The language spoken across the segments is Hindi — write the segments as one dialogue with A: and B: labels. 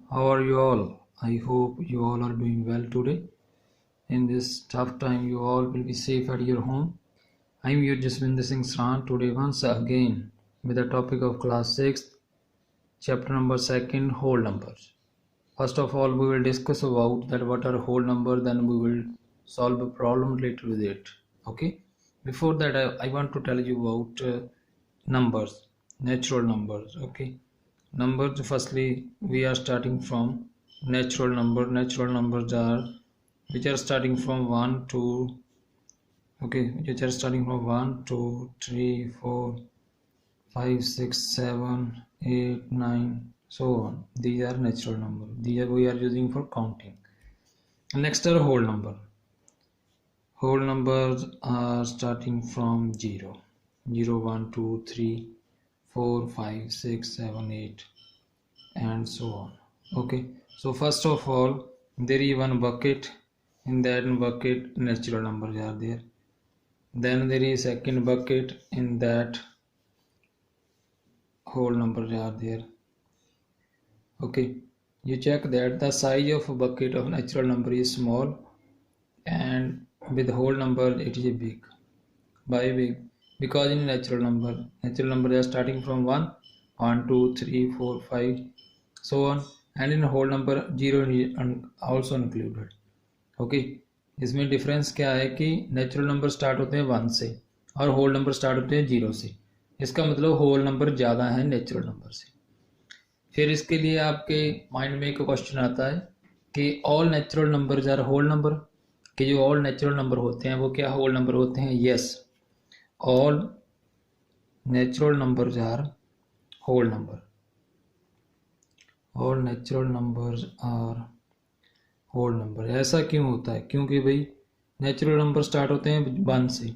A: how are you all? I hope you all are doing well today. In this tough time, you all will be safe at your home. I am your Jaswinder Singh Sran today once again with the topic of class 6th, chapter number 2nd, whole numbers. First of all, we will discuss about that what are whole number, then we will solve a problem related with it. Okay. Before that, I want to tell you about numbers, natural numbers. Okay. Numbers, firstly, we are starting from natural number. Natural numbers are which are starting from 1 to which are starting from 1 2 3 4 5 6 7 8 9 so on. These are natural numbers. These we are using for counting. Next are whole number. Whole numbers are starting from 0 0 1 2 3 4 5 6 7 8 and so on. Okay, so first of all, there is one bucket. In that bucket natural numbers are there. Then there is second bucket. In that whole numbers are there. Okay, you check that the size of a bucket of natural number is small, and with whole number it is big. Why big? Because in natural number are starting from 1 1 2 3 4 5 so on, and in whole number 0 is also included. Okay, इसमें डिफरेंस क्या है कि नेचुरल नंबर स्टार्ट होते हैं 1 से और होल नंबर स्टार्ट होते हैं 0 से. इसका मतलब होल नंबर ज़्यादा है नेचुरल नंबर से. फिर इसके लिए आपके माइंड में एक क्वेश्चन आता है कि all natural numbers are whole number, कि जो ऑल नेचुरल नंबर होते हैं वो क्या होल नंबर होते हैं? Yes, all natural numbers are whole number. All natural numbers are whole number. ऐसा क्यों होता है? क्योंकि भाई नेचुरल नंबर स्टार्ट होते हैं 1 से,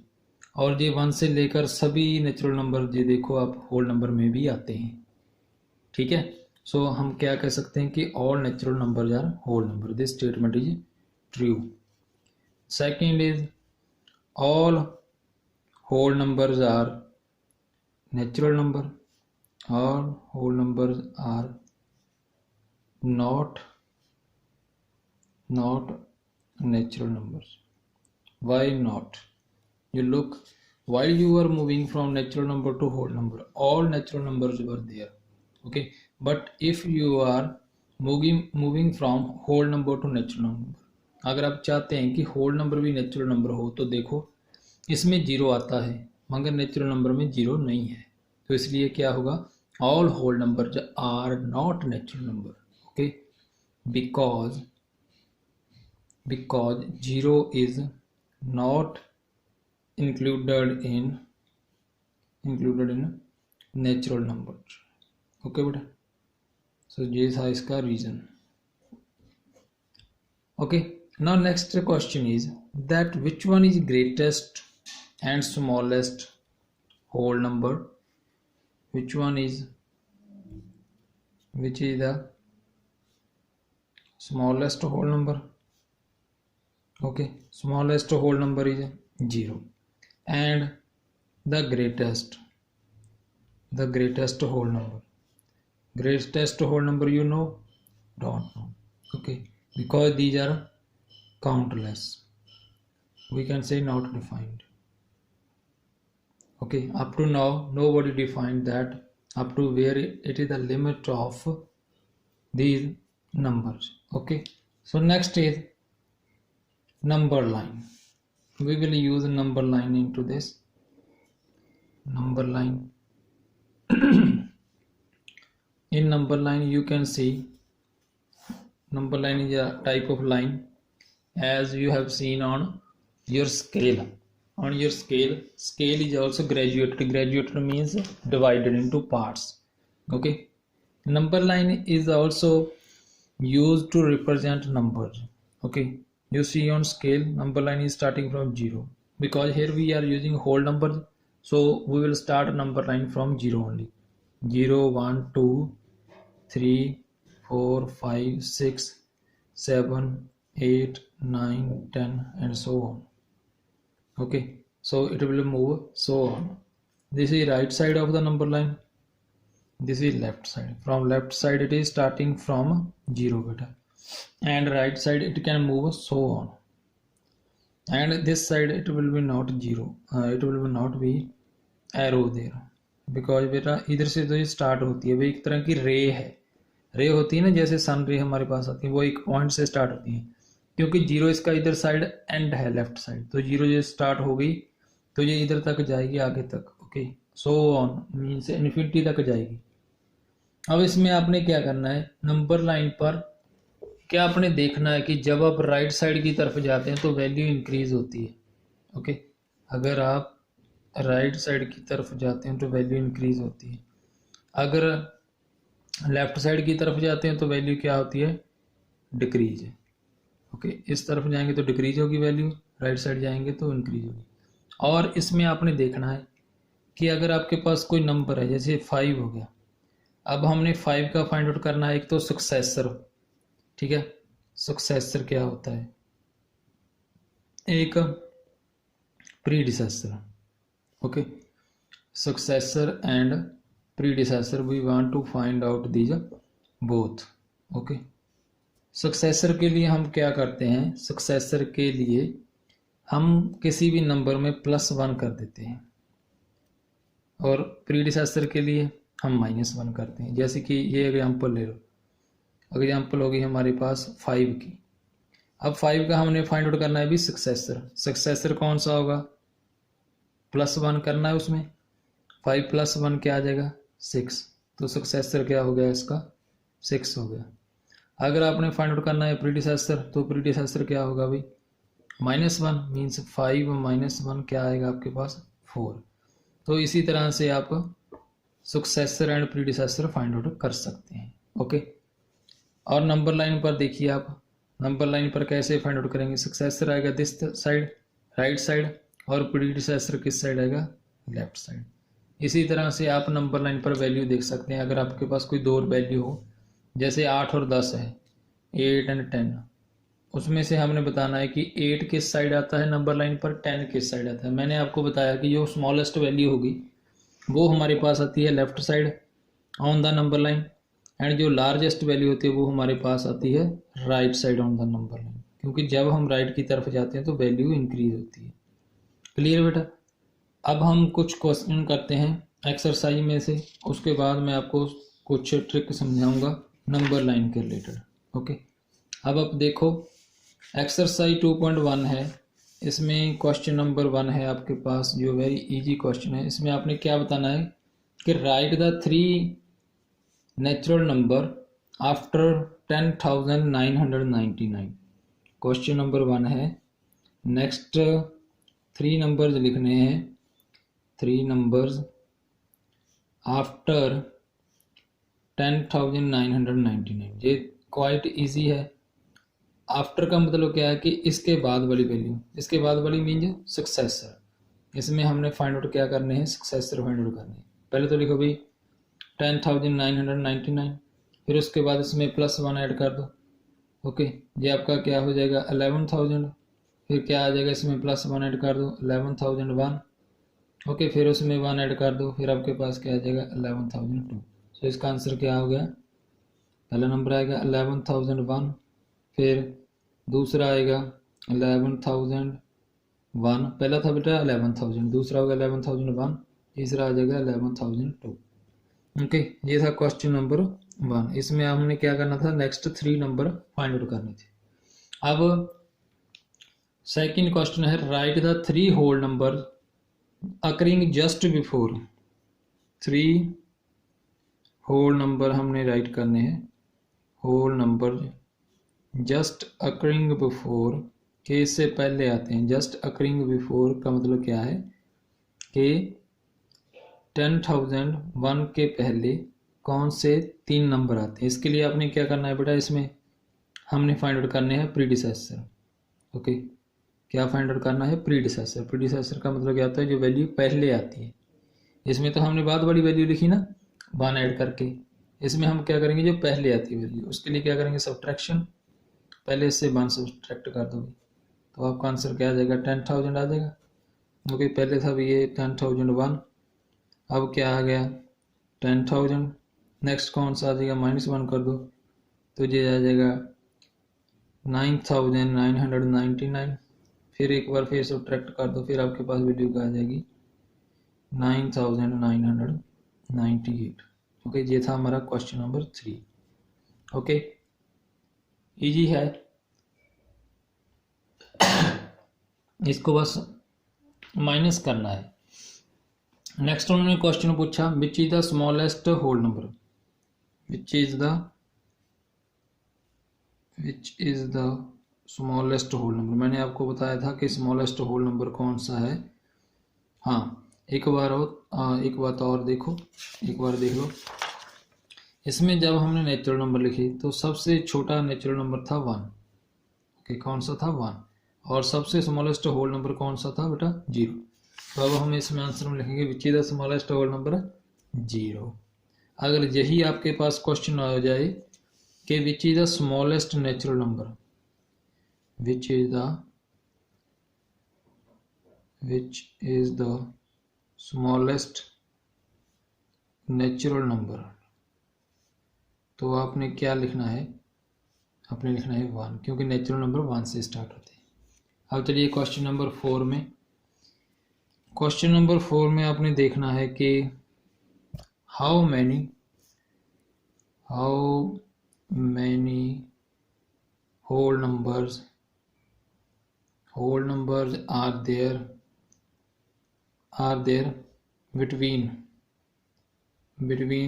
A: और ये 1 से लेकर सभी नेचुरल नंबर ये देखो आप होल नंबर में भी आते हैं. ठीक है, सो हम क्या कह सकते हैं कि all natural numbers are whole number. This statement is true. Second is all whole numbers are natural number. All whole numbers are not natural numbers. Why not? You look, while you are moving from natural number to whole number, all natural numbers were there. Okay, but if you are moving from whole number to natural number, अगर आप चाहते हैं कि whole number भी natural number हो तो देखो इसमें 0 आता है मगर नेचुरल नंबर में 0 नहीं है, तो इसलिए क्या होगा? all whole numbers are not natural number. Okay, because 0 is not included in natural numbers. Okay बेटा, so ये था इसका reason. Okay, now next question is that which one is greatest and smallest whole number? Which is the smallest whole number? Okay, smallest whole number is 0, and the greatest whole number. Greatest whole number, you know? Don't know. Okay, because these are countless, we can say not defined. Okay, up to now nobody defined that up to where it is the limit of these numbers. Okay, so next is number line. We will use number line into this. Number line. In number line you can see number line is a type of line as you have seen on your scale. On your scale is also graduated means divided into parts. Okay, number line is also used to represent numbers. Okay, you see on scale number line is starting from 0 because here we are using whole numbers, so we will start number line from 0 only. 0 1 2 3 4 5 6 7 8 9 10 and so on. Okay, so it will move so on. This is right side of the number line. this is left side. From left side it is starting from 0 beta, and right side it can move so on, and this side it will be not 0, it will not be arrow there, because बेटा इधर से तो ये स्टार्ट होती है, वो एक तरह की रे है, रे होती है ना, जैसे सन रे हमारे पास आती है, वो एक पॉइंट से स्टार्ट होती है, क्योंकि 0 इसका इधर साइड एंड है लेफ्ट साइड, तो 0 जो स्टार्ट हो गई तो ये इधर तक जाएगी आगे तक, okay, so on means infinity तक जाएगी। अब इसमें आपने क्या करना है, नंबर लाइन पर क्या आपने देखना है कि जब आप राइट साइड की तरफ जाते हैं तो वैल्यू इंक्रीज होती है, ओके, अगर आप राइट साइड की तरफ जाते हैं तो वैल्यू इंक्रीज होती है, अगर लेफ्ट साइड की तरफ जाते हैं तो वैल्यू क्या होती है, डिक्रीज है, ओके, इस तरफ जाएंगे तो डिक्रीज होगी वैल्यू, राइट साइड जाएंगे तो इंक्रीज होगी। और इसमें आपने देखना है कि अगर आपके पास कोई नंबर है, जैसे 5 हो गया, अब हमने 5 का फाइंड आउट करना है, एक तो सक्सेसर, ठीक है, सक्सेसर क्या होता है, एक predecessor, okay, successor and predecessor we want to find out these both, okay. Successor के लिए हम क्या करते हैं, सक्सेसर के लिए हम किसी भी नंबर में +1 कर देते हैं, और प्रीडिसेसर के लिए हम -1 करते हैं। जैसे कि ये एग्जांपल ले लो, एग्जांपल होगी हमारे पास 5 की, अब 5 का हमने फाइंड आउट करना है भी सक्सेसर, सक्सेसर कौन सा होगा, +1 करना है उसमें, 5 + 1 क्या आ जाएगा 6, तो सक्सेसर क्या हो गया इसका 6 हो गया। अगर आपने फाइंड आउट करना है प्रीडिसेसर, तो प्रीडिसेसर क्या होगा भाई -1 मीन्स 5 - 1 क्या आएगा आपके पास 4। तो इसी तरह से आप successor and predecessor find out कर सकते हैं, ओके। और नंबर लाइन पर देखिए आप, नंबर लाइन पर कैसे फाइंड आउट करेंगे, सक्सेसर आएगा दिस साइड राइट साइड, और प्रीडिसेसर किस साइड आएगा लेफ्ट साइड। इसी तरह से आप नंबर लाइन पर वैल्यू देख सकते हैं, अगर आपके पास कोई दो वैल्यू हो, जैसे 8 और 10 है, 8 एंड 10, उसमें से हमने बताना है कि 8 किस साइड आता है नंबर लाइन पर, 10 किस साइड आता है। मैंने आपको बताया कि जो स्मॉलेस्ट वैल्यू होगी वो हमारे पास आती है left side on the number line, and जो लार्जेस्ट वैल्यू होती है वो हमारे पास आती है right side on the number line, क्योंकि जब हम राइट की तरफ जाते हैं तो वैल्यू इंक्रीज होती है। क्लियर बेटा। अब हम कुछ क्वेश्चन करते हैं एक्सरसाइज में से, उसके बाद मैं आपको कुछ ट्रिक समझाऊंगा नंबर लाइन के रिलेटेड, ओके। अब आप देखो एक्सरसाइज 2.1 है, इसमें क्वेश्चन नंबर 1 है आपके पास, जो वेरी इजी क्वेश्चन है। इसमें आपने क्या बताना है कि right the 3 natural number after 10,999। Question number 1 है, नेक्स्ट 3 नंबर्स लिखने हैं, 3 नंबर्स आफ्टर 10,999। ये क्वाइट इजी है। आफ्टर का मतलब क्या है कि इसके बाद वाली वैल्यू, इसके बाद वाली मीन्स सक्सेसर। इसमें हमने फाइंड आउट क्या करने हैं, सक्सेसर फाइंड आउट करने हैं। पहले तो लिखो भाई 10,999, फिर उसके बाद इसमें +1 ऐड कर दो, ओके। ये आपका क्या हो जाएगा 11,000, फिर क्या आ जाएगा इसमें +1 ऐड कर दो 11,001, ओके, फिर उसमें 1 ऐड कर दो, फिर आपके पास क्या आ जाएगा 11,002। सो इसका आंसर क्या हो गया, पहला नंबर आएगा 11,001, फिर दूसरा आएगा 11,001, पहला था बेटा 11,000, दूसरा होगा 11,001, तीसरा आ जाएगा 11,002, ओके। ये था क्वेश्चन नंबर 1। इसमें हमने क्या करना था, नेक्स्ट 3 नंबर फाइंड आउट करने थे। अब सेकंड क्वेश्चन है, write the 3 whole number occurring just before. 3 whole number हमने राइट करने हैं, whole number just occurring before के इससे पहले आते हैं। जस्ट अकरिंग बिफोर का मतलब क्या है कि 10,001 के पहले कौन से 3 नंबर आते हैं। इसके लिए आपने क्या करना है बेटा, इसमें हमने फाइंड आउट करने हैं प्रीडिसेसर, ओके। क्या फाइंड आउट करना है, प्रीडिसेसर। प्रीडिसेसर का मतलब क्या होता है, जो वैल्यू पहले आती है। इसमें तो हमने बाद वाली वैल्यू लिखी ना 1 ऐड करके, इसमें हम क्या करेंगे जो पहले आती है वैल्यू, उसके लिए क्या करेंगे सब्ट्रैक्शन, पहले इससे 1 सब्ट्रैक्ट कर दोगे तो आपका आंसर क्या आ जाएगा 10,000 आ जाएगा, ओके। पहले था भी ये 10,001, अब क्या आ गया 10,000, नेक्स्ट कौन सा आ जाएगा, -1 कर दो तो ये आ जाएगा 9999। फिर एक बार फिर सब्ट्रैक्ट कर दो, फिर आपके पास वैल्यू क्या आ जाएगी 9998। ओके, ये था हमारा क्वेश्चन नंबर 3। ओके, इजी है, इसको बस माइनस करना है। नेक्स्ट उन्होंने क्वेश्चन पूछा which is the smallest whole number, which is the smallest whole number. मैंने आपको बताया था कि स्मॉलेस्ट होल नंबर कौन सा है। हाँ, एक बात और देखो, एक बार देख लो, इसमें जब हमने नेचुरल नंबर लिखी तो सबसे छोटा नेचुरल नंबर था 1। ओके, कौन सा था 1, और सबसे स्मॉलेस्ट होल नंबर कौन सा था बेटा 0। तो अब हम इसमें आंसर में लिखेंगे which is the smallest whole number 0। अगर यही आपके पास क्वेश्चन आ जाए कि which is the smallest natural number, which is the smallest natural number, तो आपने क्या लिखना है, आपने लिखना है 1, क्योंकि नेचुरल नंबर 1 से स्टार्ट होते हैं। अब चलिए क्वेश्चन नंबर 4 में, क्वेश्चन नंबर 4 में आपने देखना है कि how many whole numbers are there between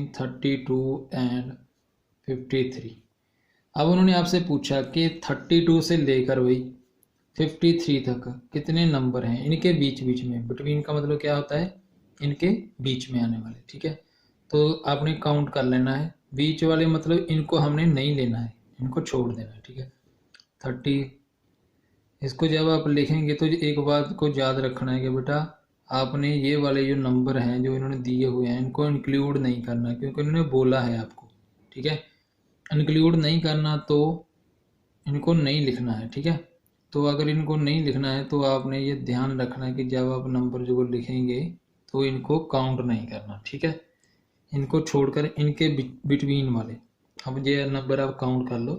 A: 32 and 53। अब उन्होंने आपसे पूछा कि 32 से लेकर भाई 53 तक कितने नंबर हैं इनके बीच में। बिटवीन का मतलब क्या होता है, इनके बीच में आने वाले, ठीक है। तो आपने काउंट कर लेना है, बीच वाले मतलब इनको हमने नहीं लेना है, इनको छोड़ देना है, ठीक है। 30, इसको जब आप लिखेंगे तो एक बात को याद रखना है कि बेटा आपने ये वाले जो नंबर हैं जो इन्होंने दिए हुए हैं इनको इंक्लूड नहीं करना, क्योंकि इन्होंने बोला है आपको, ठीक है। इंक्लूड नहीं करना तो इनको नहीं लिखना है, ठीक है। तो अगर इनको नहीं लिखना है तो आपने ये ध्यान रखना है कि जब आप नंबर जो लिखेंगे तो इनको काउंट नहीं करना, ठीक है। इनको छोड़कर इनके बिटवीन वाले, अब ये नंबर आप काउंट कर लो।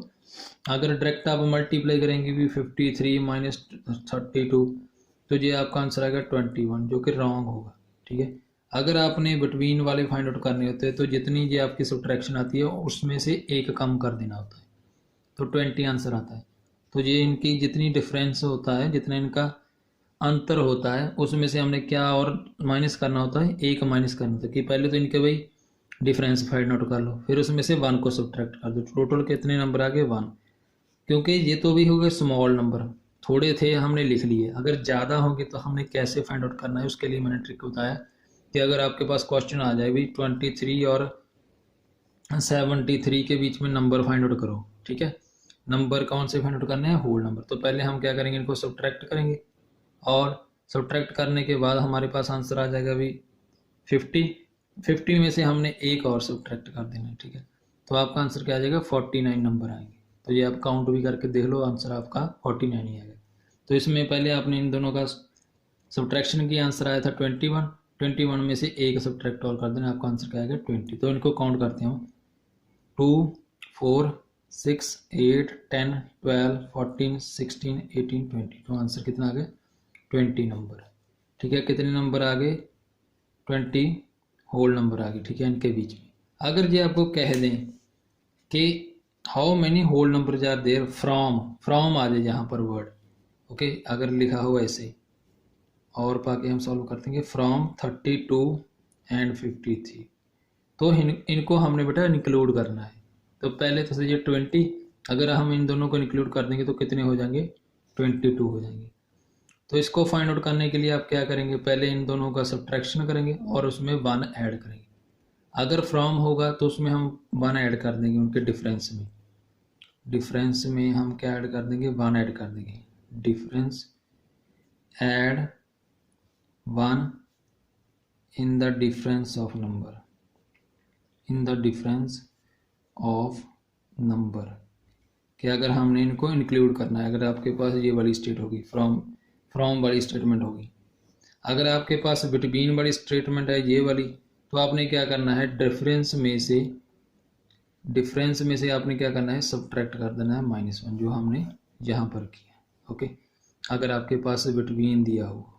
A: अगर डायरेक्ट आप मल्टीप्लाई करेंगे भी 53 माइनस 32 तो ये आपका आंसर आएगा 21, जो कि रॉन्ग होगा, ठीक है। अगर आपने बिटवीन वाले फाइंड आउट करने होते हैं तो जितनी ये आपकी सब्ट्रैक्शन आती है उसमें से एक कम कर देना होता है, तो 20 आंसर आता है। तो ये इनकी जितनी डिफरेंस होता है, जितना इनका अंतर होता है, उसमें से हमने क्या और माइनस करना होता है, एक माइनस करना होता है। कि पहले तो इनके भाई डिफरेंस फाइंड आउट कर लो, फिर उसमें से 1 को सब्ट्रैक्ट कर दो, टोटल कितने नंबर आ गए 1। क्योंकि ये तो भी हो गए स्मॉल नंबर, थोड़े थे हमने लिख लिए, अगर ज़्यादा होंगे तो हमने कैसे फाइंड आउट करना है उसके लिए मैंने ट्रिक बताया कि अगर आपके पास क्वेश्चन आ जाए भी 23 और 73 के बीच में नंबर फाइंड आउट करो, ठीक है। नंबर कौन से फाइंड आउट करने हैं, होल नंबर। तो पहले हम क्या करेंगे, इनको सब्ट्रैक्ट करेंगे और सब्ट्रैक्ट करने के बाद हमारे पास आंसर आ जाएगा भी 50 में से हमने एक और सब्ट्रैक्ट कर देना है, ठीक है। तो आपका आंसर क्या आ जाएगा 49 नंबर आएंगे। तो ये आप काउंट भी करके देख लो, आंसर आपका 49 ही आएगा। तो इसमें पहले आपने इन दोनों का सब्ट्रैक्शन की आंसर आया था 21 में से एक सब्ट्रैक्ट और कर देना, आपका आंसर क्या आएगा 20। तो इनको काउंट करते हो 2 4 6 8 10 12 14 16 18 20। तो आंसर कितना आ गया 20 नंबर, ठीक है। कितने नंबर आ गए 20 होल नंबर आ गए, ठीक है, इनके बीच में। अगर ये आपको कह दें कि how many whole number are there from आ जाए यहाँ पर वर्ड, ओके, अगर लिखा हो ऐसे और पाके हम सॉल्व करते हैं फ्रॉम 32 एंड 53, तो इनको हमने बेटा इंक्लूड करना है। तो पहले तो ये 20, अगर हम इन दोनों को इंक्लूड कर देंगे तो कितने हो जाएंगे 22 हो जाएंगे। तो इसको फाइंड आउट करने के लिए आप क्या करेंगे, पहले इन दोनों का सब्ट्रैक्शन करेंगे और उसमें 1 ऐड करेंगे। अगर फ्रॉम होगा तो उसमें हम 1 ऐड कर देंगे, उनके डिफरेंस में हम क्या ऐड कर देंगे 1 ऐड कर देंगे। Difference add 1 in the difference of number, कि अगर हमने इनको इंक्लूड करना है, अगर आपके पास ये वाली स्टेट होगी फ्रॉम वाली स्टेटमेंट होगी, अगर आपके पास बिटवीन वाली स्टेटमेंट है ये वाली, तो आपने क्या करना है डिफरेंस में से डिफरेंस में से आपने क्या करना है, सब्ट्रैक्ट कर देना है -1 जो हमने यहाँ पर किया। ओके, अगर आपके पास बिटवीन दिया हो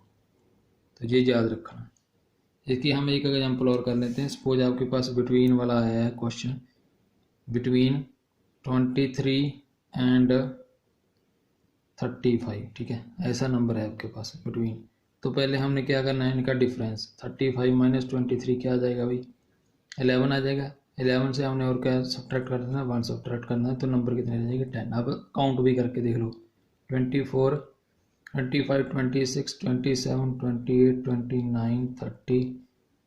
A: तो ये याद रखना। इसकी हम एक एग्जाम्पल और कर लेते हैं। सपोज आपके पास बिटवीन वाला आया है क्वेश्चन, बिटवीन 23 एंड 35, ठीक है, ऐसा नंबर है आपके पास बिटवीन। तो पहले हमने क्या करना है, इनका डिफरेंस 35 - 23 क्या आ जाएगा भाई, 11 आ जाएगा। 11 से हमने और क्या सब्ट्रैक्ट कर देना है, 1 सब्ट्रैक्ट करना है, तो नंबर कितने आ जाएंगे, 10। अब काउंट भी करके देख लो, 24, 25, 26, 27, 28, 29, 30,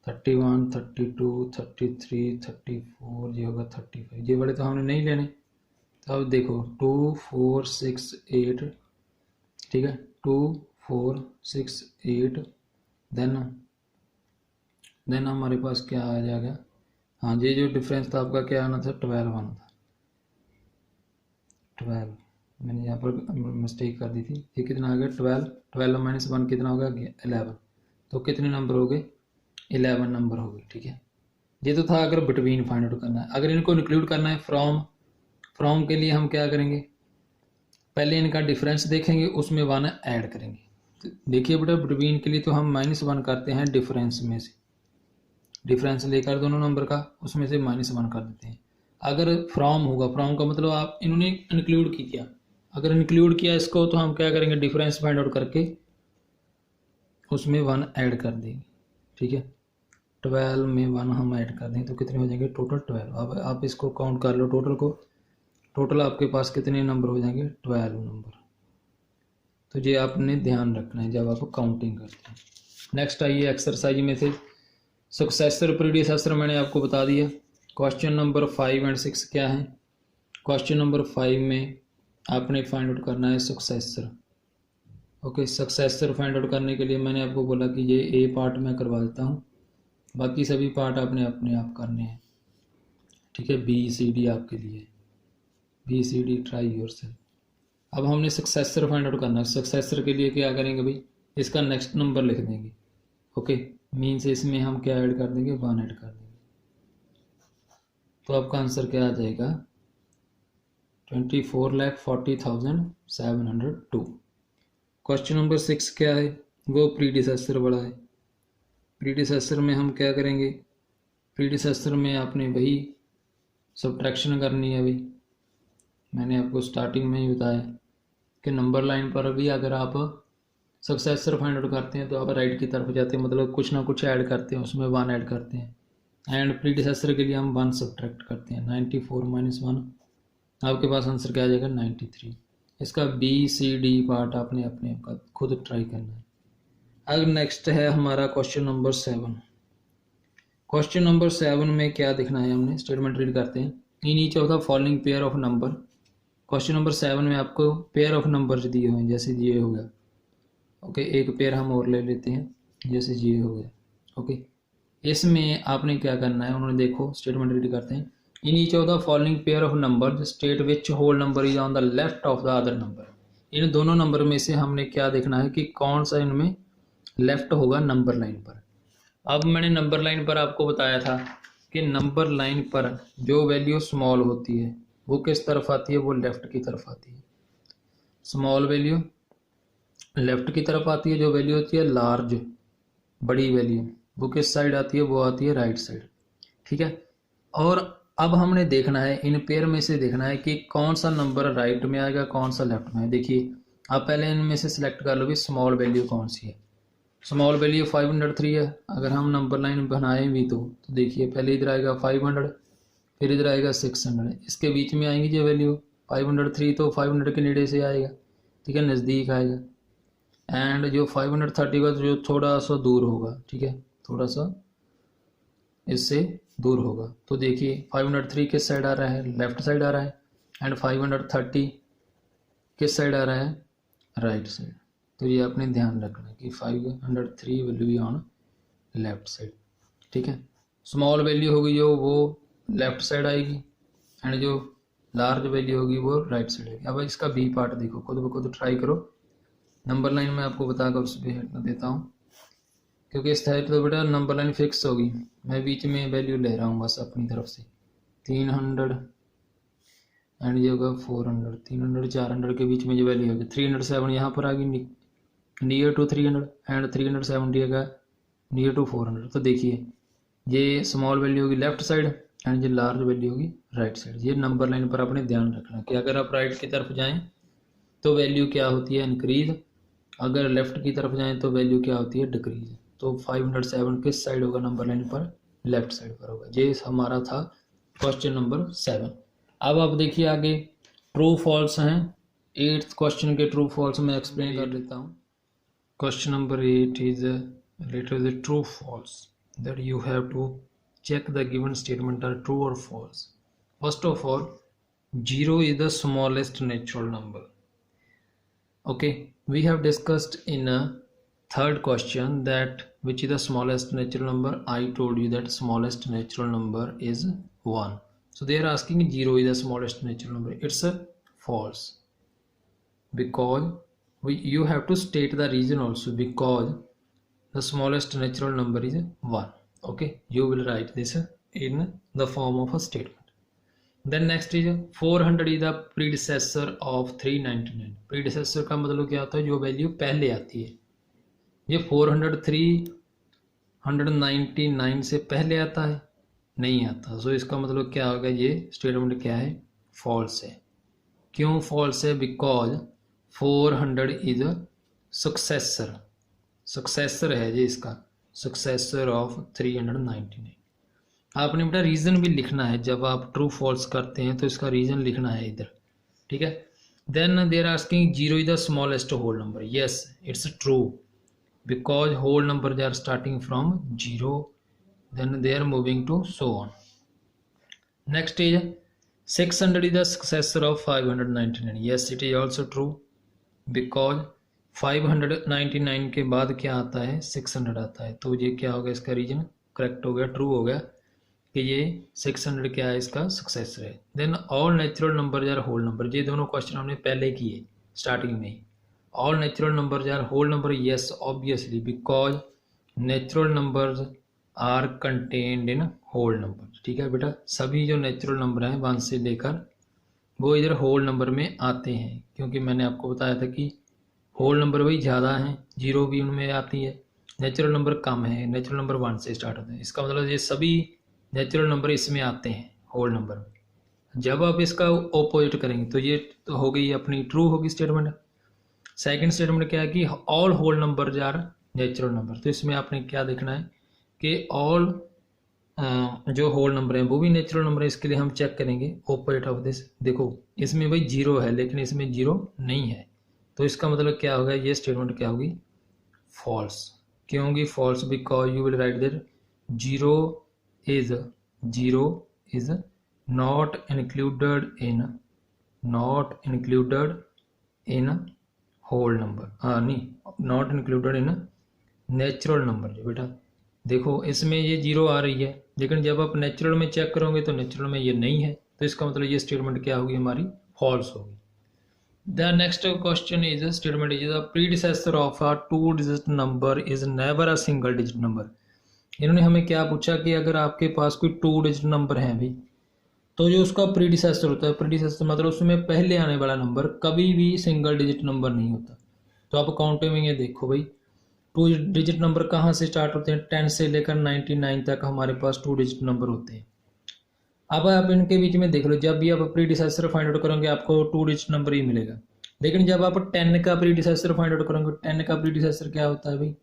A: 31, 32, 33, 34, ये होगा 35। ये वाले तो हमने नहीं लेने। तो अब देखो 2, 4, 6, 8, ठीक है, 2, 4, 6, 8, देन हमारे पास क्या आ जाएगा, हाँ ये जो डिफरेंस था आपका क्या आना था, 12 आना था। 12 मैंने यहाँ पर मिस्टेक कर दी थी। ये कितना आ गया, 12, 12 - 1 कितना होगा, 11। तो कितने नंबर हो गए, 11 नंबर हो गए, ठीक है। ये तो था अगर बिटवीन फाइंड आउट करना है। अगर इनको इंक्लूड करना है फ्रॉम के लिए हम क्या करेंगे, पहले इनका डिफरेंस देखेंगे, उसमें 1 ऐड करेंगे। तो देखिए बेटा, बिटवीन के लिए तो हम -1 करते हैं डिफरेंस में से, डिफरेंस लेकर दोनों नंबर का उसमें से -1 कर देते हैं। अगर फ्रॉम होगा, फ्रॉम का मतलब आप इन्होंने इंक्लूड किया, अगर इंक्लूड किया इसको तो हम क्या करेंगे, डिफरेंस फाइंड आउट करके उसमें 1 ऐड कर देंगे, ठीक है। 12 में 1 हम ऐड कर दें तो कितने हो जाएंगे, टोटल 12। अब आप इसको काउंट कर लो टोटल को, टोटल आपके पास कितने नंबर हो जाएंगे, 12 नंबर। तो ये आपने ध्यान रखना है जब आप काउंटिंग करते हैं। नेक्स्ट आइए एक्सरसाइज में से सक्सेसर प्रीडिसेसर मैंने आपको बता दिया। क्वेश्चन नंबर 5 और 6 क्या है, क्वेश्चन नंबर 5 में आपने फाइंड आउट करना है successor. Okay, successor find out करने के लिए मैंने आपको बोला कि ये ए पार्ट मैं करवा देता हूँ, बाकी सभी पार्ट आपने अपने आप करने हैं, ठीक है। BCD आपके लिए, BCD ट्राई योरसेल्फ। अब हमने सक्सेसर फाइंड आउट करना है। सक्सेसर के लिए क्या करेंगे भाई, इसका नेक्स्ट नंबर लिख देंगे। ओके, मीन्स इसमें हम क्या ऐड कर देंगे, 1 ऐड कर देंगे। तो आपका आंसर क्या आ जाएगा, 24,40,702। क्वेश्चन नंबर 6 क्या है, वो प्रीडिसेसर वाला है। प्रीडिसेसर में हम क्या करेंगे, प्रीडिसेसर में आपने वही सब्ट्रैक्शन करनी है। भाई मैंने आपको स्टार्टिंग में ही बताया कि नंबर लाइन पर भी अगर आप सक्सेसर फाइंड आउट करते हैं तो आप राइट की तरफ जाते हैं, मतलब कुछ ना कुछ ऐड करते हैं, उसमें 1 ऐड करते हैं। एंड प्रीडिसेसर के लिए हम 1 सब्ट्रैक्ट करते हैं। 94 - 1 आपके पास आंसर क्या आ जाएगा, 93। इसका BCD पार्ट आपने अपने आप का खुद ट्राई करना है। अब नेक्स्ट है हमारा क्वेश्चन नंबर 7। क्वेश्चन नंबर 7 में क्या देखना है, हमने स्टेटमेंट रीड करते हैं। In each of the following pair of number. Question number 7 में आपको पेयर ऑफ नंबर्स दिए हुए हैं, जैसे ये हो गया। ओके, एक पेयर हम और ले लेते हैं, जैसे ये हो गया। ओके, इसमें आपने क्या करना है, उन्होंने देखो स्टेटमेंट रीड करते हैं। In each of the following pair of number state which whole number is on the left of the other number. इन दोनों नंबर में से हमने क्या देखना है कि कौन सा इनमें लेफ्ट होगा नंबर लाइन पर। अब मैंने नंबर लाइन पर आपको बताया था कि नंबर लाइन पर जो वैल्यू स्मॉल होती है वो किस तरफ आती है, वो लेफ्ट की तरफ आती है। स्मॉल वैल्यू लेफ्ट की तरफ आती है, जो वैल्यू होती है लार्ज बड़ी वैल्यू वो किस साइड आती है, वो आती है राइट साइड, ठीक है। और अब हमने देखना है, इन पेयर में से देखना है कि कौन सा नंबर राइट में आएगा, कौन सा लेफ्ट में है। देखिए आप पहले इनमें से सिलेक्ट कर लो भी स्मॉल वैल्यू कौन सी है। स्मॉल वैल्यू 503 है। अगर हम नंबर लाइन बनाए भी तो देखिए पहले इधर आएगा 500, फिर इधर आएगा 600, इसके बीच में आएंगी जो वैल्यू 503 तो 500 के नेड़े से आएगा, ठीक है, नज़दीक आएगा। एंड जो 530 का जो थोड़ा सा दूर होगा, ठीक है, थोड़ा सा इससे दूर होगा। तो देखिए 503 किस साइड आ रहा है, लेफ्ट साइड आ रहा है। एंड 530 किस साइड आ रहा है, राइट साइड। तो ये आपने ध्यान रखना है कि 503 will be on left side, ठीक है। स्मॉल वैल्यू होगी जो वो लेफ्ट साइड आएगी एंड जो लार्ज वैल्यू होगी वो राइट साइड आएगी। अब इसका बी पार्ट देखो, खुद ब खुद ट्राई करो। नंबर लाइन में आपको बताकर उस पर हटना देता हूँ, क्योंकि इस साइड तो बेटा नंबर लाइन फिक्स होगी, मैं बीच में वैल्यू ले रहा हूँ बस अपनी तरफ से। 300 एंड ये होगा 400, 300 400 के बीच में जो वैल्यू होगी 307 यहाँ पर आ गई नियर टू 300 एंड 370 होगा नियर टू 400। तो देखिए ये स्मॉल वैल्यू होगी लेफ्ट साइड एंड ये लार्ज वैल्यू होगी राइट साइड। ये नंबर लाइन पर आपने ध्यान रखना कि अगर आप राइट की तरफ जाएं तो वैल्यू क्या होती है इंक्रीज, अगर लेफ्ट की तरफ जाएं तो वैल्यू क्या होती है डिक्रीज। तो 507 किस साइड होगा नंबर लाइन पर, लेफ्ट साइड पर होगा। ये हमारा था क्वेश्चन नंबर 7। अब आप देखिए आगे ट्रू फॉल्स हैं 8th क्वेश्चन के ट्रू फॉल्स मैं एक्सप्लेन कर देता हूँ। Question number 8 is related with true false that you have to check the given statement are true or false. First of all, 0 is the smallest natural number. Okay, we have discussed in a third question that which is the smallest natural number. I told you that smallest natural number is 1. So they are asking 0 is the smallest natural number. It's a false because you have to state the reason also, because the smallest natural number is 1. Okay, you will write this in the form of a statement. Then next is 400 is the predecessor of 399. predecessor का मतलब क्या होता है, जो वैल्यू पहले आती है। ये 400 399 से पहले आता है, नहीं आता। सो इसका मतलब क्या होगा, ये स्टेटमेंट क्या है, फॉल्स है। क्यों फॉल्स है, बिकॉज 400 इज अ सक्सेसर है जी, इसका सक्सेसर ऑफ 399। आपने बेटा रीजन भी लिखना है, जब आप ट्रू फॉल्स करते हैं तो इसका रीजन लिखना है इधर, ठीक है। Then they're asking 0 is the smallest whole number. Yes it's true because whole number are starting from 0 then they are moving to so on. Next is 600 is the successor of 599। Yes it is also true because 599 के बाद क्या आता है, 600 आता है। तो ये क्या होगा, इसका रीजन करेक्ट हो गया, ट्रू हो गया कि ये 600 क्या है, इसका सक्सेसर है। Then all natural number are whole number. ये दोनों क्वेश्चन हमने पहले किए स्टार्टिंग में ही। All natural number are whole number. Yes obviously because natural numbers are contained in whole number. ठीक है बेटा, सभी जो नेचुरल नंबर हैं 1 से लेकर वो इधर होल नंबर में आते हैं, क्योंकि मैंने आपको बताया था कि होल नंबर वही ज़्यादा हैं, 0 भी उनमें आती है, नेचुरल नंबर कम है, नेचुरल नंबर 1 से स्टार्ट होते हैं। इसका मतलब ये सभी नेचुरल नंबर इसमें आते हैं होल नंबर में। जब आप इसका ऑपोजिट करेंगे तो ये तो हो गई अपनी ट्रू होगी स्टेटमेंट। सेकंड स्टेटमेंट क्या है कि all whole number are natural number. तो इसमें आपने क्या देखना है कि ऑल जो होल नंबर है वो भी नेचुरल नंबर है। इसके लिए हम चेक करेंगे ऑपोजिट ऑफ दिस। देखो इसमें भाई 0 है लेकिन इसमें 0 नहीं है, तो इसका मतलब क्या होगा, ये स्टेटमेंट क्या होगी, फॉल्स। क्यों होगी false, because you will write that 0 is not included in whole number. नहीं, not included in natural number. जो बेटा देखो इसमें ये 0 आ रही है, लेकिन जब आप नेचुरल में चेक करोगे तो नेचुरल में ये नहीं है, तो इसका मतलब ये स्टेटमेंट क्या होगी, हमारी फॉल्स होगी। The next question is a statement is the predecessor of a 2-digit number is never a single digit number। इन्होंने हमें क्या पूछा कि अगर आपके पास कोई 2 डिजिट नंबर है भी, तो जो उसका प्रीडिसेसर होता है, प्रीडिसेसर मतलब उसमें पहले आने वाला नंबर कभी भी सिंगल डिजिट नंबर नहीं होता। तो आप काउंटिंग में ये देखो भाई 2 डिजिट नंबर कहाँ से स्टार्ट होते हैं, 10 से लेकर 99 तक हमारे पास 2 डिजिट नंबर होते हैं। अब आप इनके बीच में देख लो, जब भी आप प्रीडिसेसर फाइंड आउट करोगे आपको 2 डिजिट नंबर ही मिलेगा। लेकिन जब आप 10 का प्रीडिसेसर फाइंड आउट करोगे, 10 का प्रीडिसेसर क्या होता है भाई,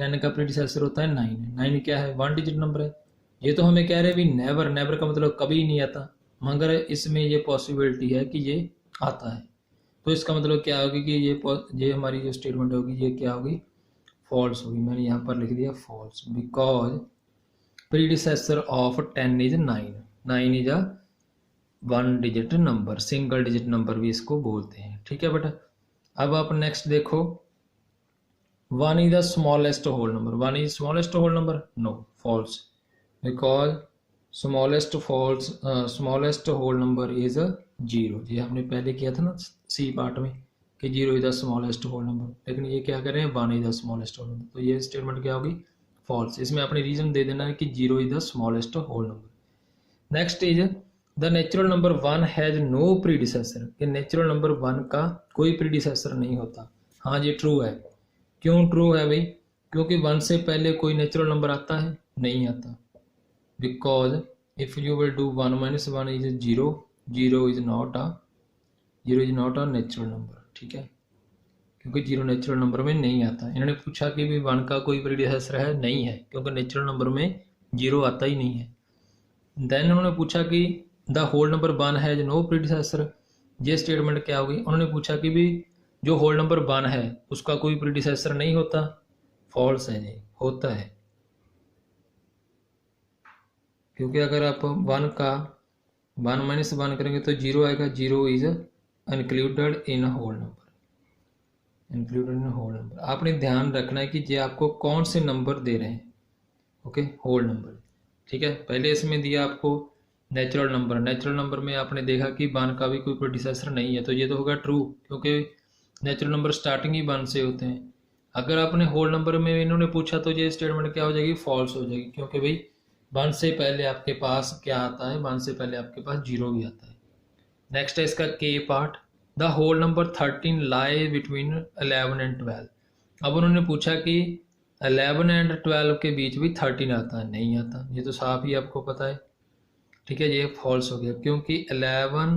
A: 10 का प्रीडिसेसर होता है 9। 9 क्या है, 1 डिजिट नंबर है। ये तो हमें कह रहे हैं भी नेवर, नेवर का मतलब कभी नहीं आता, मगर इसमें ये पॉसिबिलिटी है कि ये आता है। तो इसका मतलब क्या होगी कि ये हमारी जो स्टेटमेंट होगी ये क्या होगी, फॉल्स होगी। मैंने यहाँ पर लिख दिया false, because predecessor of 10 is 9। 9 is a 1 digit number, single digit number भी इसको बोलते हैं। ठीक है बेटा, अब आप नेक्स्ट देखो 1 is the smallest whole number. 1 is smallest whole number, no, false, because smallest whole number is 0। ये हमने पहले किया था ना सी पार्ट में कि 0 is the smallest whole number, लेकिन ये क्या कर रहे हैं, 1 is the smallest whole number. तो ये स्टेटमेंट क्या होगी, फॉल्स। इसमें अपने रीजन दे देना है कि 0 is the smallest whole number. Next is the natural number 1 has no predecessor, कि नेचुरल नंबर 1 का कोई प्रीडिसेसर नहीं होता। हाँ ये ट्रू है। क्यों ट्रू है भाई? क्योंकि 1 से पहले कोई नेचुरल नंबर आता है? नहीं आता। Because if you will do 1 minus 1 is 0, 0 is not a natural number, ठीक है, क्योंकि 0 नेचुरल नंबर में नहीं आता। इन्होंने पूछा कि भी 1 का कोई प्रीडिसेसर है? नहीं है, क्योंकि नेचुरल नंबर में 0 आता ही नहीं है। देन उन्होंने पूछा कि the whole number 1 has no predecessor, ये स्टेटमेंट क्या होगी? उन्होंने पूछा कि भी जो होल नंबर 1 है उसका कोई प्रीडिसेसर नहीं होता। फॉल्स है जी, होता है। क्योंकि अगर आप 1 का 1 माइनस 1 करेंगे तो 0 आएगा। 0 is included in whole number, included in whole number. आपने ध्यान रखना है कि ये आपको कौन से नंबर दे रहे हैं। ओके, होल नंबर, ठीक है। पहले इसमें दिया आपको नेचुरल नंबर, नेचुरल नंबर में आपने देखा कि 1 का भी कोई प्रीडिसेसर नहीं है, तो ये तो होगा ट्रू, क्योंकि नेचुरल नंबर स्टार्टिंग ही 1 से होते हैं। अगर आपने होल नंबर में इन्होंने पूछा तो ये स्टेटमेंट क्या हो जाएगी? फॉल्स हो जाएगी, क्योंकि भाई 1 से पहले आपके पास क्या आता है? 1 से पहले आपके पास 0 भी आता है। नेक्स्ट है इसका K part, the whole number 13 lie between 11 and 12। अब उन्होंने पूछा कि 11 एंड 12 के बीच भी 13 आता है? नहीं आता। ये तो साफ ही आपको पता है, ठीक है, ये फॉल्स हो गया, क्योंकि 11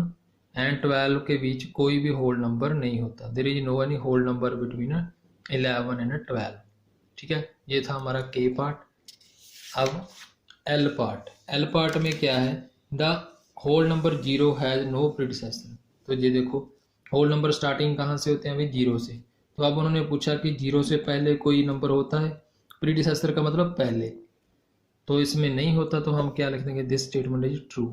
A: एंड 12 के बीच कोई भी होल नंबर नहीं होता। There is no any whole number between 11 and 12, ठीक है। ये था हमारा के पार्ट। अब एल पार्ट, एल पार्ट में क्या है? The whole number 0 has no predecessor. तो ये देखो होल नंबर स्टार्टिंग कहाँ से होते हैं भाई? 0 से। तो अब उन्होंने पूछा कि 0 से पहले कोई नंबर होता है? प्रीडिसेसर का मतलब पहले, तो इसमें नहीं होता। तो हम क्या लिख देंगे? This statement is true.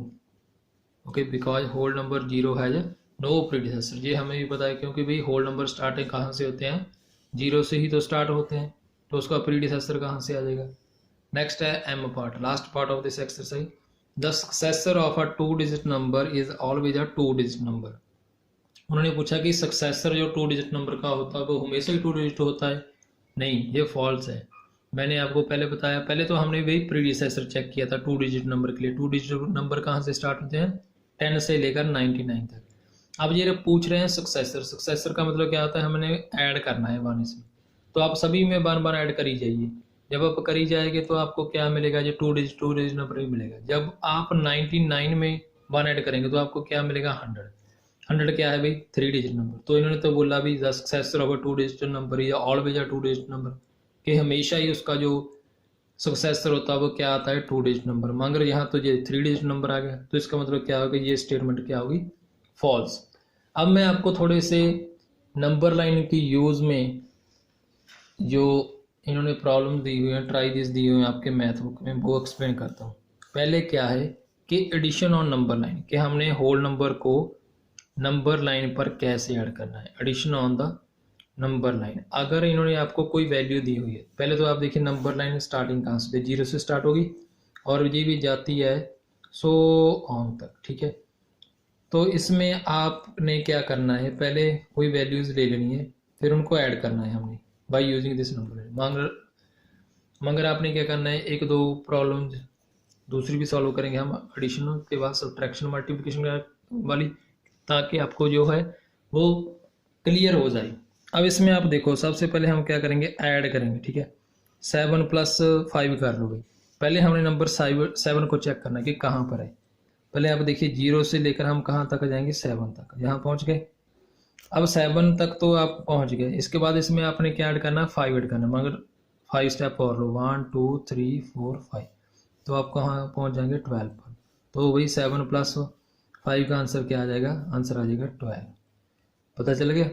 A: Okay, because whole number 0 has no predecessor. ये हमें भी पता है, क्योंकि भाई होल नंबर स्टार्टिंग कहाँ से होते हैं? 0 से ही तो स्टार्ट होते हैं, तो उसका प्रीडिसेसर कहाँ से आ जाएगा? नेक्स्ट है M part, last part of this exercise. The successor of a 2 digit number is always a 2 digit number. उन्होंने पूछा कि सक्सेसर जो 2 डिजिट नंबर का होता है वो हमेशा ही 2 डिजिट होता है? नहीं, ये फॉल्स है। मैंने आपको पहले बताया, पहले तो हमने वही प्रीडिसेसर चेक किया था 2 डिजिट नंबर के लिए। 2 डिजिट नंबर कहाँ से स्टार्ट होते हैं? 10 से लेकर 99 तक। अब ये पूछ रहे हैं सक्सेसर, सक्सेसर का मतलब क्या होता है? हमने ऐड करना है 1 इसमें, तो आप सभी में 1 ऐड करी जाइए। जब आप करी जाएंगे तो आपको क्या मिलेगा? जो 2 डिजिट नंबर ही मिलेगा। जब आप 99 में 1 ऐड करेंगे तो आपको क्या मिलेगा? 100। 100 क्या है भाई? 3 डिजिट नंबर। तो इन्होंने तो बोला भी the successor of a 2 digit number या ऑलवेज अ 2 डिजिट नंबर, कि हमेशा ही उसका जो सक्सेसर होता है वो क्या आता है? 2 डिजिट नंबर। मगर यहाँ तो ये 3 डिजिट नंबर आ गया, तो इसका मतलब क्या होगा? ये स्टेटमेंट क्या होगी? फॉल्स। अब मैं आपको थोड़े से नंबर लाइन की यूज में जो इन्होंने प्रॉब्लम दी हुई है, ट्राई दिस दी हुई है आपके मैथ बुक में, वो एक्सप्लेन करता हूँ। पहले क्या है कि एडिशन ऑन नंबर लाइन, कि हमने होल नंबर को नंबर लाइन पर कैसे ऐड करना है। Addition on the number line, अगर इन्होंने आपको कोई वैल्यू दी हुई है, पहले तो आप देखिए नंबर लाइन स्टार्टिंग कहाँ से? 0 से स्टार्ट होगी और ये भी जाती है सो ऑन तक, ठीक है। तो इसमें आपने क्या करना है? पहले कोई वैल्यूज ले लेनी है, फिर उनको ऐड करना है हमने बाय यूजिंग दिस नंबर। मगर आपने क्या करना है? 1-2 प्रॉब्लम दूसरी भी सॉल्व करेंगे हम एडिशन के बाद, सब्ट्रैक्शन मल्टीप्लिकेशन वाली, ताकि आपको जो है वो क्लियर हो जाए। अब इसमें आप देखो, सबसे पहले हम क्या करेंगे? ऐड करेंगे, ठीक है। 7 + 5 कर लो भाई। पहले हमने नंबर 7 को चेक करना है कि कहाँ पर है। पहले आप देखिए 0 से लेकर हम कहाँ तक जाएंगे? 7 तक, यहाँ पहुँच गए। अब 7 तक तो आप पहुँच गए, इसके बाद इसमें आपने क्या ऐड करना? 5 ऐड करना, मगर 5 स्टेप और लो, 1 2 3 4 5, तो आप कहाँ पहुँच जाएंगे? 12 पर। तो वही 7 + 5 का आंसर क्या आ जाएगा? आंसर आ जाएगा 12। पता चल गया?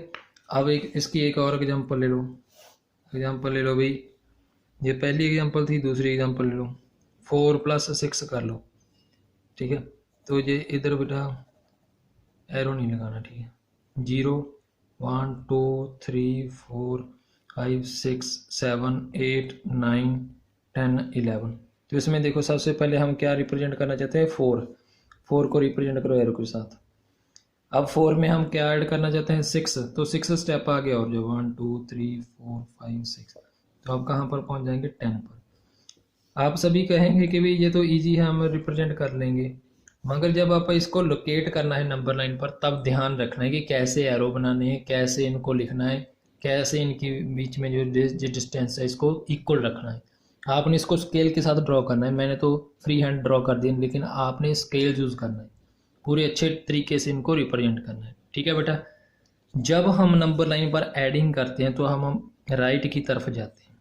A: अब इसकी एक और एग्जांपल ले लो। एग्जांपल ले लो भाई, ये पहली एग्जांपल थी, दूसरी एग्जांपल ले लो। 4 + 6 कर लो, ठीक है। तो ये इधर बेटा एरो नहीं लगाना, ठीक है। 0 1 2 3 4 5 6 7 8 9 10 11। तो इसमें देखो सबसे पहले हम क्या रिप्रेजेंट करना चाहते हैं? 4 को रिप्रेजेंट करो एरो के साथ। अब 4 में हम क्या ऐड करना चाहते हैं? 6, तो 6 स्टेप आ गया, और जो 1 2 3 4 5 6, तो आप कहाँ पर पहुँच जाएंगे? 10 पर। आप सभी कहेंगे कि भाई ये तो इजी है, हम रिप्रेजेंट कर लेंगे। मगर जब आप इसको लोकेट करना है नंबर लाइन पर, तब ध्यान रखना है कि कैसे एरो बनाने हैं, कैसे इनको लिखना है, कैसे इनके बीच में जो डिस्टेंस है इसको इक्वल रखना है। आपने इसको स्केल के साथ ड्रॉ करना है। मैंने तो फ्री हैंड ड्रॉ कर दिया, लेकिन आपने स्केल यूज़ करना है, पूरे अच्छे तरीके से इनको रिप्रेजेंट करना है। ठीक है बेटा। जब हम नंबर लाइन पर एडिंग करते हैं तो हम राइट की तरफ जाते हैं।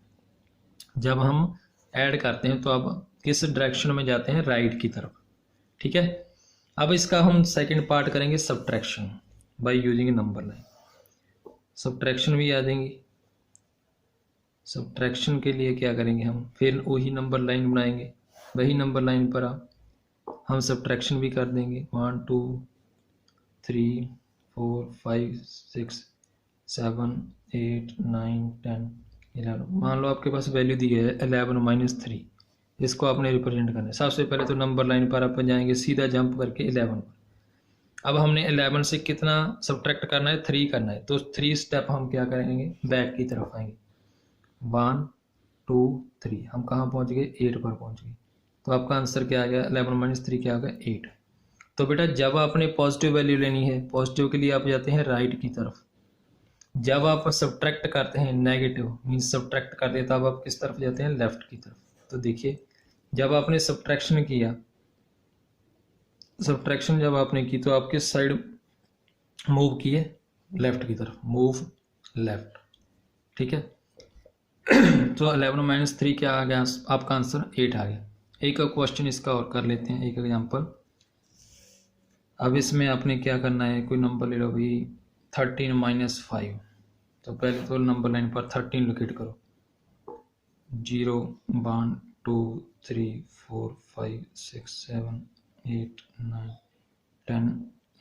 A: जब हम ऐड करते हैं तो अब किस डायरेक्शन में जाते हैं? राइट की तरफ। ठीक है। अब इसका हम सेकंड पार्ट करेंगे subtraction by using number line. Subtraction भी आ जाएंगी। सब्ट्रैक्शन के लिए क्या करेंगे? हम फिर वही नंबर लाइन बनाएंगे, वही नंबर लाइन पर हम सब्ट्रैक्शन भी कर देंगे। 1 2 3 4 5 6 7 8 9 10 11। मान लो आपके पास वैल्यू दी है 11-3, इसको आपने रिप्रेजेंट करना है। सबसे पहले तो नंबर लाइन पर आप जाएंगे, सीधा जंप करके 11 पर। अब हमने 11 से कितना सब्ट्रैक्ट करना है? 3 करना है। तो 3 स्टेप हम क्या करेंगे? बैक की तरफ आएंगे। 1 2 3, हम कहाँ पहुँच गए? 8 पर पहुँच गए। तो आपका आंसर क्या आ गया? 11-3 क्या आ गया? 8। तो बेटा जब आपने पॉजिटिव वैल्यू लेनी है, पॉजिटिव के लिए आप जाते हैं राइट की तरफ। जब आप सब्ट्रैक्ट करते हैं नेगेटिव मीन्स सब्ट्रैक्ट करते हैं, तब आप किस तरफ जाते हैं? लेफ्ट की तरफ। तो देखिए, जब आपने सब्ट्रैक्शन किया, सब्ट्रैक्शन जब आपने की तो आप किस साइड मूव किए? लेफ्ट की तरफ, मूव लेफ्ट। ठीक है। तो 11-3 क्या आ गया? आपका आंसर 8 आ गया। एक क्वेश्चन इसका और कर लेते हैं, एक एग्जांपल। अब इसमें आपने क्या करना है? कोई नंबर ले लो भाई, 13-5। तो पहले तो नंबर लाइन पर 13 लोकेट करो। 0 1 2 3 4 5 6 7 8 9 10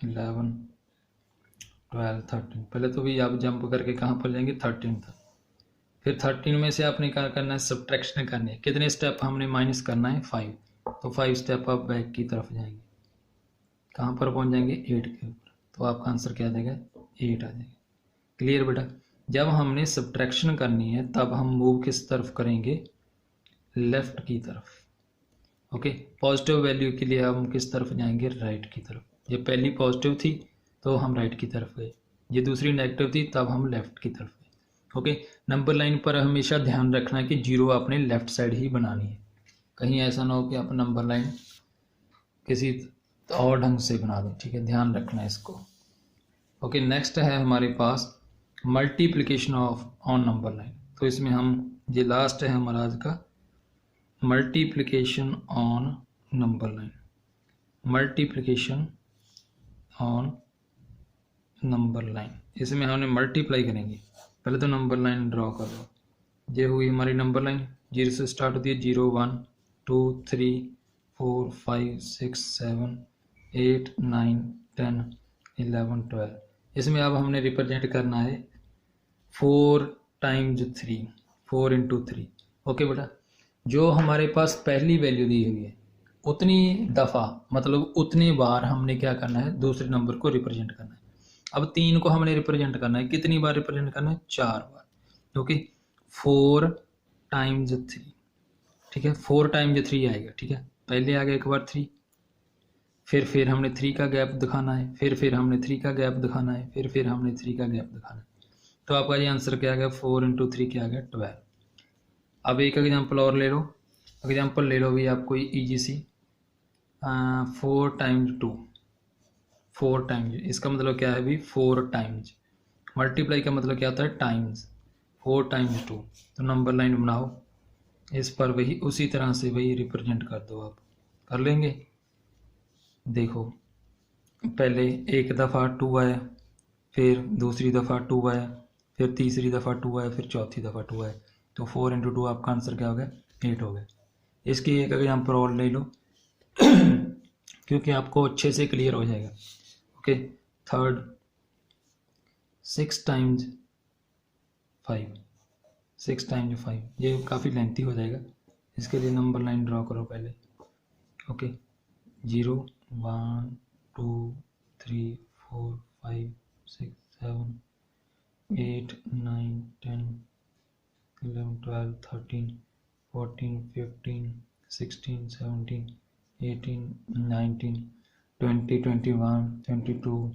A: 11 12 13। पहले तो भी आप जंप करके कहाँ पर जाएंगे? 13 तक। फिर 13 में से आपने क्या करना है? सब्ट्रैक्शन करनी है। कितने स्टेप हमने माइनस करना है? 5। तो 5 स्टेप आप बैक की तरफ जाएंगे, कहाँ पर पहुँच जाएंगे? 8 के ऊपर। तो आपका आंसर क्या आ जाएगा? 8 आ जाएगा। क्लियर बेटा। जब हमने सब्ट्रैक्शन करनी है तब हम मूव किस तरफ करेंगे? लेफ्ट की तरफ। ओके। पॉजिटिव वैल्यू के लिए हम किस तरफ जाएंगे? राइट की तरफ। ये पहली पॉजिटिव थी तो हम राइट की तरफ गए, ये दूसरी नेगेटिव थी तब हम लेफ्ट की तरफ गए। ओके। नंबर लाइन पर हमेशा ध्यान रखना है कि 0 आपने लेफ्ट साइड ही बनानी है। कहीं ऐसा ना हो कि आप नंबर लाइन किसी और ढंग से बना दें। ठीक है, ध्यान रखना है इसको। ओके। नेक्स्ट है हमारे पास multiplication of on number line. तो इसमें हम, ये लास्ट है हमारा आज का, multiplication on number line. Multiplication on number line, इसमें हमने मल्टीप्लाई करेंगे। पहले तो नंबर लाइन ड्रॉ कर लो। ये हुई हमारी नंबर लाइन, 0 से स्टार्ट होती है। 0 1 2 3 4 5 6 7 8 9 10 11 12। इसमें अब हमने रिप्रेजेंट करना है 4 टाइम्स 3, 4 इंटू 3। ओके बेटा। जो हमारे पास पहली वैल्यू दी हुई है उतनी दफ़ा, मतलब उतनी बार हमने क्या करना है? दूसरे नंबर को रिप्रेजेंट करना है। अब 3 को हमने रिप्रेजेंट करना है, कितनी बार रिप्रेजेंट करना है? 4 बार। ओके। 4 टाइम्स 3। ठीक है, 4 टाइम्स 3 आएगा। ठीक है, पहले आ गया एक बार 3, फिर हमने 3 का गैप दिखाना है, फिर हमने 3 का गैप दिखाना है, फिर हमने 3 का गैप दिखाना है। तो आपका ये आंसर क्या आ गया? 4 इंटू 3 क्या आ गया? 12। अब एक एग्जाम्पल और ले लो। एग्जाम्पल ले लो भी आप कोई ईजी सी, 4 टाइम्स 2। 4 टाइम्स, इसका मतलब क्या है भी? 4 टाइम्स। मल्टीप्लाई का मतलब क्या होता है? टाइम्स। 4 टाइम्स 2। तो नंबर लाइन बनाओ, इस पर वही उसी तरह से वही रिप्रेजेंट कर दो। आप कर लेंगे। देखो, पहले एक दफ़ा 2 आया, फिर दूसरी दफ़ा 2 आया, फिर तीसरी दफ़ा 2 आया, फिर चौथी दफ़ा 2 आया। तो 4 इंटू 2 आपका आंसर क्या हो गया? 8 हो गया। इसकी एक एग्जाम्पल और ले लो क्योंकि आपको अच्छे से क्लियर हो जाएगा। ओके। Third, 6 times 5। 6 टाइम्स 5, ये काफ़ी लेंथी हो जाएगा। इसके लिए नंबर लाइन ड्रॉ करो पहले। ओके। 0 1 2 3 4 5 6 7 8 9 10 11 12 13 14 15 16 17 18 19 20, 21, 22,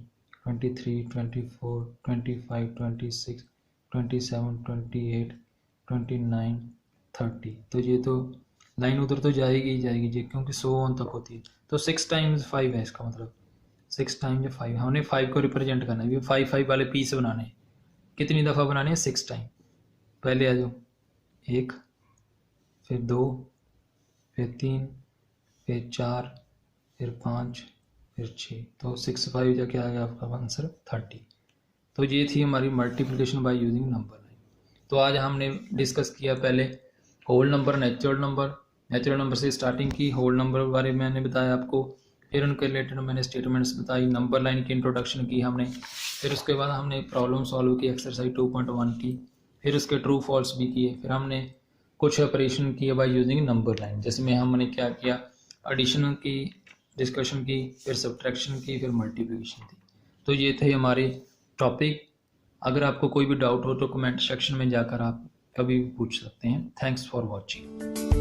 A: 23, 24, 25, 26, 27, 28, 29, 30। तो ये तो लाइन उधर तो जाएगी ही जाएगी जी, क्योंकि 100 ऑन तक होती है। तो 6 टाइम्स 5 है इसका मतलब, 6 टाइम्स 5। हमने 5 को रिप्रेजेंट करना है, ये 5 वाले पीस बनाने हैं। कितनी दफ़ा बनाने हैं? 6 टाइम। पहले आ जाओ, 1, फिर 2, फिर 3, फिर 4, फिर 5, फिर 6। तो 6 5 जा क्या आ गया आपका आंसर? 30। तो ये थी हमारी multiplication by using number line. तो आज हमने डिस्कस किया पहले होल नंबर, नेचुरल नंबर से स्टार्टिंग की, होल नंबर के बारे में मैंने बताया आपको, फिर उनके रिलेटेड मैंने स्टेटमेंट्स बताई, नंबर लाइन की इंट्रोडक्शन की हमने, फिर उसके बाद हमने प्रॉब्लम सॉल्व की एक्सरसाइज 2.1 की, फिर उसके ट्रू फॉल्स भी किए, फिर हमने कुछ ऑपरेशन किए बाय यूजिंग नंबर लाइन, जिसमें हमने क्या किया, एडिशन की डिस्कशन की, फिर सब्ट्रैक्शन की, फिर मल्टीप्लिकेशन की। तो ये थे हमारे टॉपिक। अगर आपको कोई भी डाउट हो तो कमेंट सेक्शन में जाकर आप कभी भी पूछ सकते हैं। Thanks for watching.